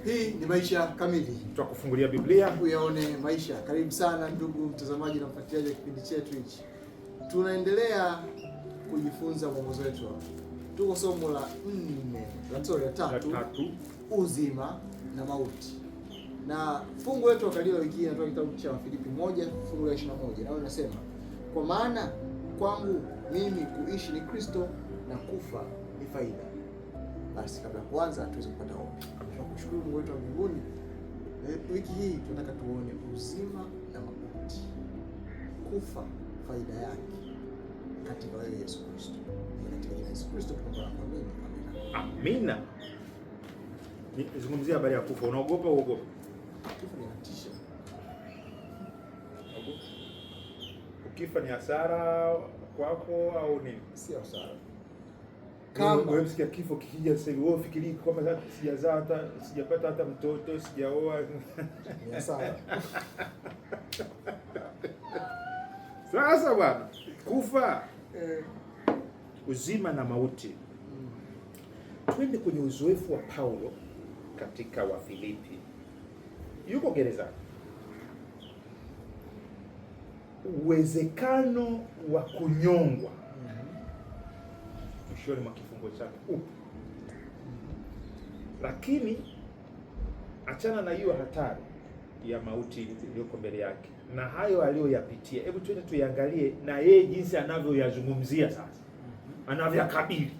Hii ni Maisha Kamili, tutakufungulia Biblia uyaone maisha. Karibu sana ndugu mtazamaji na mfuatiliaji wa kipindi chetu hichi. Tunaendelea kujifunza mwongozo wetu. Tuko somo la 3, uzima na mauti. Na fungu letu kalila wiki hii inatoka kitabu cha Filipi 1 fungu la 21. Nao linasema, kwa maana kwangu mimi kuishi ni Kristo na kufa ni faida. Basi kabla ya kuanza tuweze kupata ombi. Tunakushukuru Mungu wetu wa mbinguni. Wiki hii tunataka tuone uzima na mauti, kufa faida yake katika wewe Yesu Kristo. Katika jina la Yesu Kristo tunaomba na kuamini. Amina. Nizungumzia habari ya kufa. Unaogopa uogopa? Kifo ni hatisha. Ukifa ni hasara kwako au nini? Si hasara. Kama wewe msikia kifo kikija sasa hivi, wewe fikiri kwamba sasa sijazaa hata sijapata hata mtoto, sijaoa. Ni hasara. Sasa bwana, kufa, uzima na mauti. Twende kwenye uzoefu wa Paulo katika Wafilipi. Yuko gerezani. Uwezekano wa kunyongwa mwishoni mwa kifungo chake upo. Lakini achana na hiyo hatari ya mauti iliyoko mbele yake na hayo aliyoyapitia, hebu twende tuiangalie na yeye jinsi anavyoyazungumzia sasa, anavyokabili.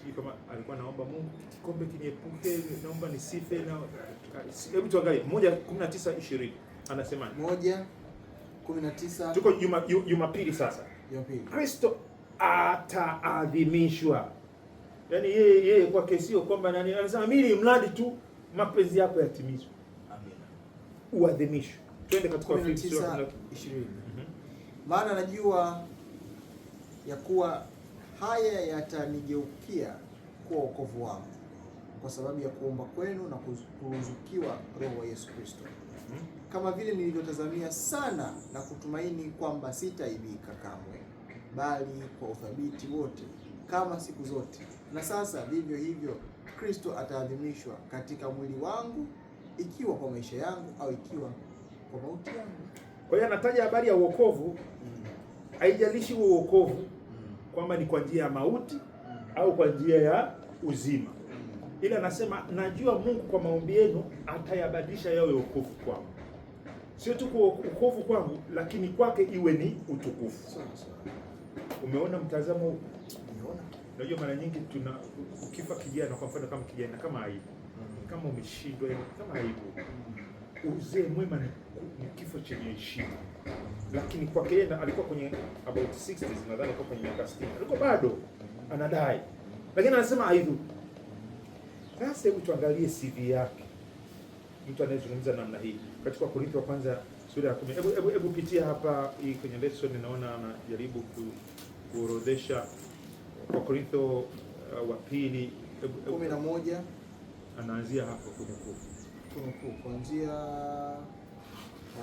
Sio kama alikuwa naomba Mungu, kikombe kiniepuke, naomba nisife. Na hebu tuangalie 1:19-20 anasema 1:19. Tuko Jumapili sasa. Jumapili. Kristo ataadhimishwa. Yaani yeye kwake sio kwamba nani, anasema mimi mradi tu mapenzi yako yatimizwe. Amina. Uadhimishwe. Twende katika 19:20. Maana najua ya kuwa haya yatanigeukia kuwa wokovu wangu kwa sababu ya kuomba kwenu na kuruzukiwa Roho wa Yesu Kristo. Kama vile nilivyotazamia sana na kutumaini kwamba sitaibika kamwe, bali kwa uthabiti wote kama siku zote. Na sasa vivyo hivyo Kristo ataadhimishwa katika mwili wangu, ikiwa kwa maisha yangu au ikiwa kwa mauti yangu. Kwa hiyo anataja habari ya wokovu. Haijalishi huo wokovu kwamba ni kwa njia ya mauti au kwa njia ya uzima. Ila anasema najua Mungu kwa maombi yenu atayabadilisha yawe wokovu kwangu. Sio tu kwa wokovu kwangu, lakini kwake iwe ni utukufu. Sawa. Umeona mtazamo huu? Umeona? Unajua mara nyingi ukifa kijana, kwa mfano kama kijana, kama aibu. Kama umeshindwa, kama aibu. Uzee mwema ni kifo chenye heshima. Lakini kwake yeye alikuwa kwenye about 60s, nadhani alikuwa kwenye miaka 60. Alikuwa bado anadai. Lakini anasema aibu. Sasa hebu tuangalie CV yake. Mtu anayezungumza namna hii katika Korintho wa kwanza sura ya 10. Hebu pitia hapa hii kwenye lesson, naona anajaribu kuorodhesha kwa Korintho wa pili 11. Anaanzia hapo kuanzia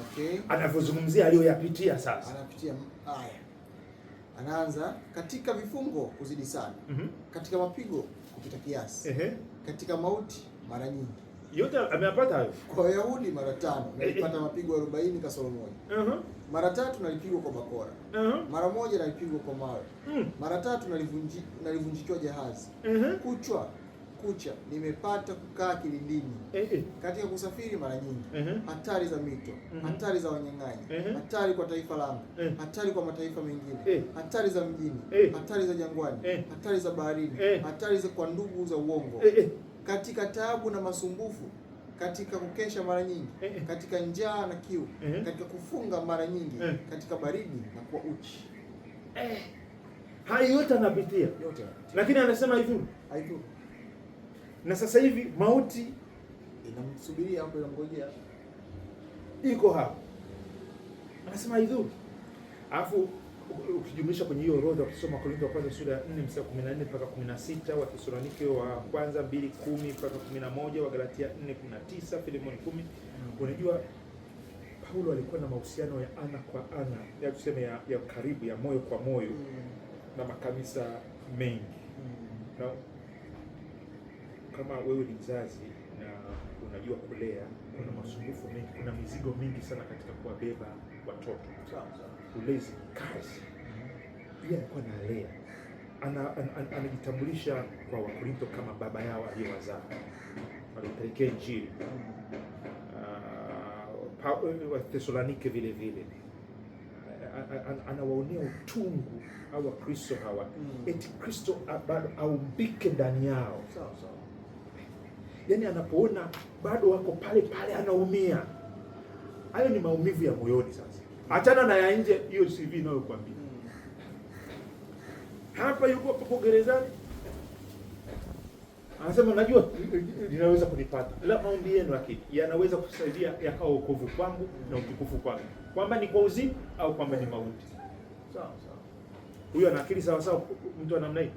okay. Anavyozungumzia aliyoyapitia sasa. Anapitia haya. Anaanza katika vifungo kuzidi sana. Katika mapigo kupita kiasi. Katika mauti mara nyingi. Yote ameyapata hayo. Kwa Wayahudi mara 5, nilipata mapigo 40 kasoro moja. Mara 3 nalipigwa kwa bakora. Mara 1 nalipigwa kwa mawe. Mara 3 nalivunjikiwa jahazi. Kucha nimepata kukaa kilindini. Katika kusafiri mara nyingi. Hatari za mito, hatari za wanyang'anyi, hatari kwa taifa langu, hatari kwa mataifa mengine, hatari za mjini, hatari za jangwani, hatari za baharini, hatari za kwa ndugu za uongo. Katika taabu na masumbufu, katika kukesha mara nyingi, katika njaa na kiu, katika kufunga mara nyingi, katika baridi na kwa uchi. Hayo yote anapitia. Lakini anasema haidhuru. Na sasa hivi mauti inamsubiria hapo, inamngojea. Iko hapo. Anasema haidhuru. Alafu ukijumlisha kwenye hiyo orodha, ukisoma Korintho wa kwanza sura ya 4 mstari 14 mpaka 16, wa Thesalonike wa kwanza 2:10 mpaka 11, wa Galatia 4:19, Filemoni 10, unajua Paulo alikuwa na mahusiano ya ana kwa ana, ya tuseme ya karibu, ya moyo kwa moyo na makanisa mengi. Na kama wewe ni mzazi na unajua kulea, kuna masumbufu mengi, kuna mizigo mingi sana katika kuwabeba watoto. Ulezi kazi. Yeye alikuwa analea. Anajitambulisha kwa Wakorintho kama baba yao aliyewazaa. Alipelekea Injili. Wathesalonike vile vile. Anawaonea utungu hawa Kristo hawa. Eti Kristo bado aumbike ndani yao. Sawa. Yaani anapoona bado wako pale pale anaumia. Hayo ni maumivu ya moyoni sasa. Achana na ya nje, hiyo CV inayokuambia. Hapa yuko hapo gerezani. Anasema najua linaweza kunipata. La, maombi yenu lakini yanaweza kusaidia yakao wokovu kwangu na utukufu kwangu. Kwamba ni kwa uzima au kwamba ni mauti. Sawa. Huyo ana akili sawa mtu wa namna hii.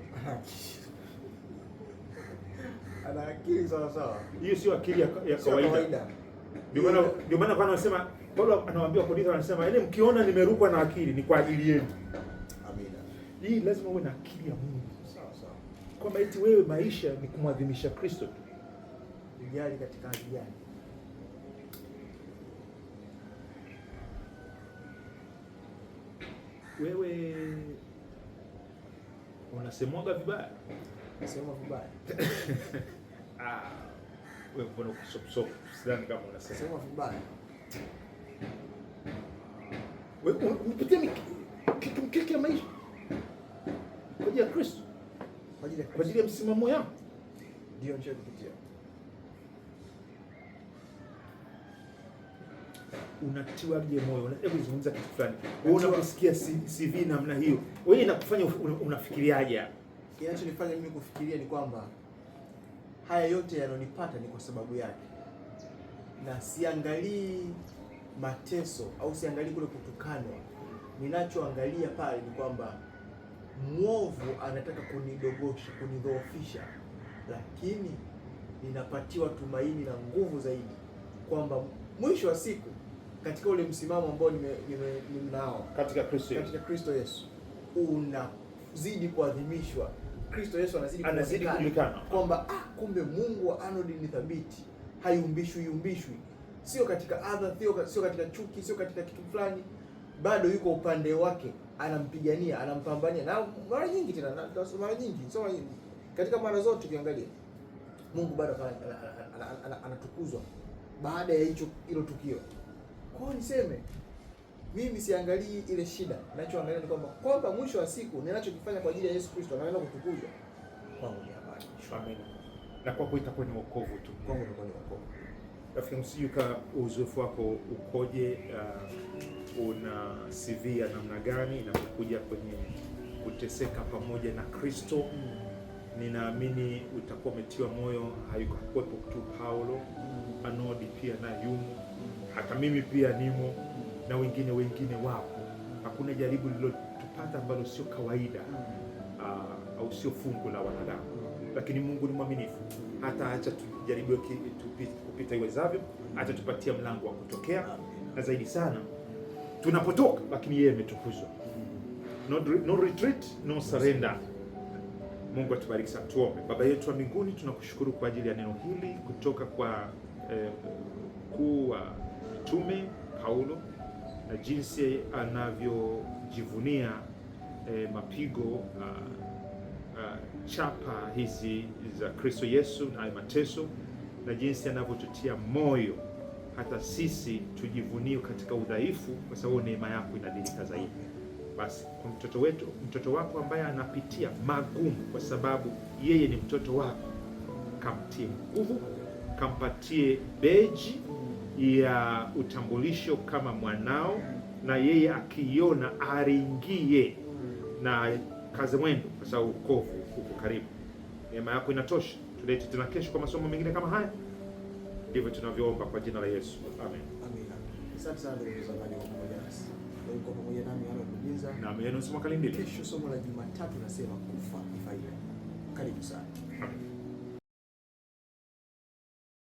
Ana akili sawa. Hiyo sio akili ya kawaida. Ndio maana kwa anasema Paulo anawaambia Korintho, anasema yaani mkiona nimerukwa na akili ni kwa ajili yenu. Amina. Hii lazima uwe na akili ya Mungu. Sawa. Kwamba eti wewe maisha ni kumwadhimisha Kristo tu. Ujali katika hali gani? Wewe unasemwaga vibaya? Nasema vibaya. Wewe mbona kusopsop? Sidhani kama unasema. Nasema vibaya. Wewe unapitia mkiki ya maisha kwa ajili ya Kristo, kwa ajili ya msimamo yako. Ndio nichopitia. Unatiwaje moyo? Hebu zungumza kitu fulani. Wewe unaposikia CV namna hiyo, wewe inakufanya unafikiriaje? Kinachonifanya mimi kufikiria ni kwamba haya yote yanonipata ni kwa sababu yake, na siangalii mateso au siangalii kule kutukanwa. Ninachoangalia pale ni kwamba mwovu anataka kunidogosha, kunidhoofisha, lakini ninapatiwa tumaini na nguvu zaidi kwamba mwisho wa siku katika ule msimamo ambao ninao katika Kristo Yesu unazidi kuadhimishwa. Kristo Yesu anazidi kujulikana kwamba kumbe Mungu wa Arnold ni thabiti, hayumbishwi. Sio katika adha, sio katika chuki, sio katika kitu fulani, bado yuko upande wake, anampigania, anampambania. Na mara nyingi katika mara zote ukiangalia Mungu bado anatukuzwa baada ya hilo tukio. Kwa hiyo niseme mimi siangalii ile shida, ninachoangalia ni kwamba mwisho wa siku ninachokifanya kwa ajili ya Yesu Kristo anaenda kutukuzwa. Kwangu ni amani. Amen. Na kwako itakuwa ni wokovu tu. Kwangu itakuwa ni wokovu. Rafiki msiyuka, uzoefu wako ukoje? Una CV ya namna gani inapokuja kwenye kuteseka pamoja na Kristo? Ninaamini utakuwa umetiwa moyo. Haikuwepo tu Paulo, Arnold pia na yumo, hata mimi pia nimo, na wengine wapo. Hakuna jaribu lililotupata ambalo sio kawaida au sio fungu la wanadamu, lakini Mungu ni mwaminifu. Hata acha tujaribu kupita iwezavyo, acha tupatia mlango wa kutokea, na zaidi sana tunapotoka, lakini yeye ametukuzwa. No retreat, no surrender. Mungu atubariki sana. Tuombe. Baba yetu wa mbinguni, tunakushukuru kwa ajili ya neno hili kutoka kwa mkuu wa mitume Paulo, na jinsi anavyojivunia mapigo chapa hizi za Kristo Yesu na mateso, na jinsi anavyotutia moyo hata sisi tujivunie katika udhaifu, kwa sababu neema yako inadhihirika zaidi. Basi kwa mtoto wako ambaye anapitia magumu, kwa sababu yeye ni mtoto wako, kamtie nguvu, kampatie beji ya utambulisho kama mwanao, na yeye akiona aringie na kazi mwendo, kwa sababu wokovu uko karibu. Neema yako inatosha. Tulete tena kesho kwa masomo mengine kama haya. Ndivyo tunavyoomba kwa jina la Yesu. Amen. Amina. Asante sana ndugu mtazamaji wa pamoja nasi. Ulikuwa pamoja nami Arnold Mjinza. Na mimi Enos Makalindile. Kesho somo la Jumatatu nasema kufa ni faida. Karibu sana.